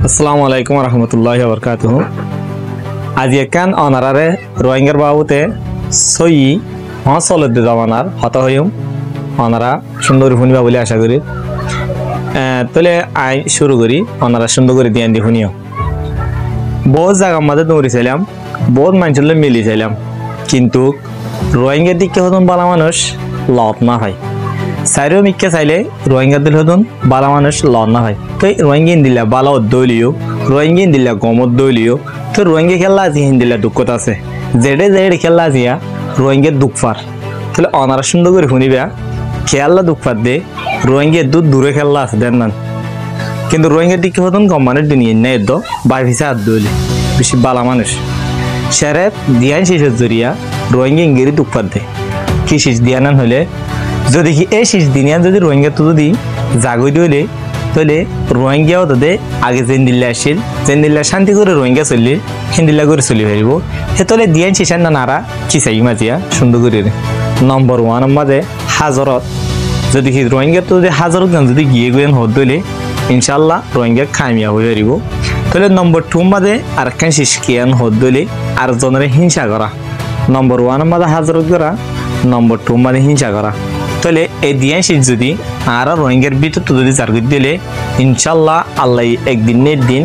আসসালামু আলাইকুম রহমতুল্লাহি ওয়া আজ একান অনারারে রোহিঙ্গার বাবুতে সই হসলত জামানার হত হইম অনারা সুন্দর শুনিবা বলে আশা করি তলে আই শুরু করি অনারা সুন্দর করে দিয়ে দি শুনিও বহুত জায়গার মধ্যে দৌড়িছিলাম বহুত মানুষের মিলি চাইলাম কিন্তু রোহিঙ্গার দিকে হতন বালা মানুষ লত না হয় সাইরো মিক্কে চাইলে রোহিঙ্গা দিল হতন বালা মানুষ লত না হয় তো রোহিঙ্গিন দিলা বালা দলিও রোহিঙ্গিন দিলা গমত দলিও তো রোহিঙ্গা খেলা আজি হিন্দিলা দুঃখত আছে জেডে জেডে খেলা আজিয়া রোহিঙ্গার দুঃখফার তাহলে অনারা সুন্দর করে শুনিবা খেয়াল্লা দুঃখফার দে রোহিঙ্গা দূর দূরে খেলা আছে দেন না কিন্তু রোহিঙ্গার দিকে হতন গম্মানের দুনিয়া না এদ বাই ভিসা হাত দলি বেশি বালা মানুষ সেরে দিয়ান শেষের জরিয়া রোহিঙ্গা ইংরেজি দুঃখফার দে কি শেষ দিয়ানান হলে যদি কি এই শেষ দিনিয়ান যদি রোহিঙ্গা তো যদি জাগই দইলে তাহলে রোহিঙ্গাও তাদের আগে যেন দিল্লা আসছিল যেন দিল্লা শান্তি করে রোহিঙ্গা চললি হিন্দিল্লা করে চলি পারিব সেতলে দিয়ান শেষান না নারা কি চাই মাজিয়া সুন্দর করে নম্বর ওয়ান মাঝে হাজরত যদি কি রোহিঙ্গা তো যদি হাজরত গান যদি গিয়ে গেন হত দইলে ইনশাল্লাহ রোহিঙ্গা খামিয়া হয়ে পারিব তাহলে নম্বর টু মাঝে আর একখান শেষ কিয়ান হত দইলে আর জনের হিংসা করা নম্বর ওয়ান মাঝে হাজরত করা নম্বর টু মাঝে হিংসা করা তাহলে এই দিয়ান শেষ যদি আর রোহিঙ্গার ভিতর তো যদি জারগুত দিলে ইনশাল্লাহ আল্লাহ একদিন দিন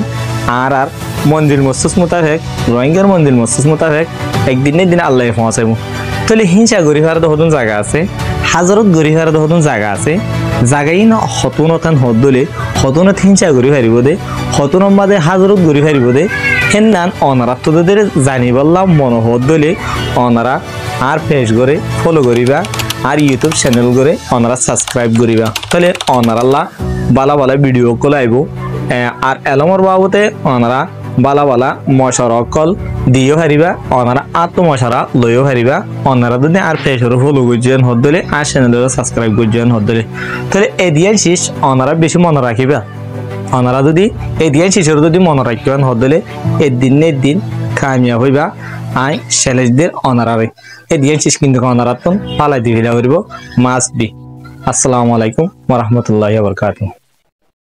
আর মন্দির মসজিদ মোতাবেক রোহিঙ্গার মন্দির মসজিদ মোতাবেক একদিনের দিন আল্লাহ পৌঁছাইব তাহলে হিংসা গরিফার হতন জায়গা আছে হাজারত গরিফার হতন জায়গা আছে জায়গাই না হতনতান হত দলে হতনত হিংসা গরি ফারিব দে হতন মাঝে হাজারত গরি ফারিব দে হেন অনারা তোদের জানি বললাম মন হত দলে অনারা আর ফেস করে ফলো করিবা আর ইউটিউব চ্যানেল করে অনারা সাবস্ক্রাইব করিবা তাহলে অনারাল্লাহ বালা বালা ভিডিও কল আইব আর এলমর বাবুতে অনারা বালা বালা মশার অকল দিয়েও হারিবা অনারা আত্মমশারা লইও হারিবা অনারা যদি আর ফেসরও ফলো করছেন হত দলে আর চ্যানেল সাবস্ক্রাইব করছেন হত দলে তাহলে এই দিয়ান শেষ অনারা বেশি মনে রাখিবা অনারা যদি এই দিয়ান শেষের যদি মনে রাখবেন হত দলে দিন কামিয়াব হইবা আই চ্যালেঞ্জদের অনারারে এই দিয়ান শেষ কিন্তু অনারাতন পালাই দিবিলা করিব মাস্ট বি আসসালামু আলাইকুম ওয়া রাহমাতুল্লাহি ওয়া বারাকাতুহু।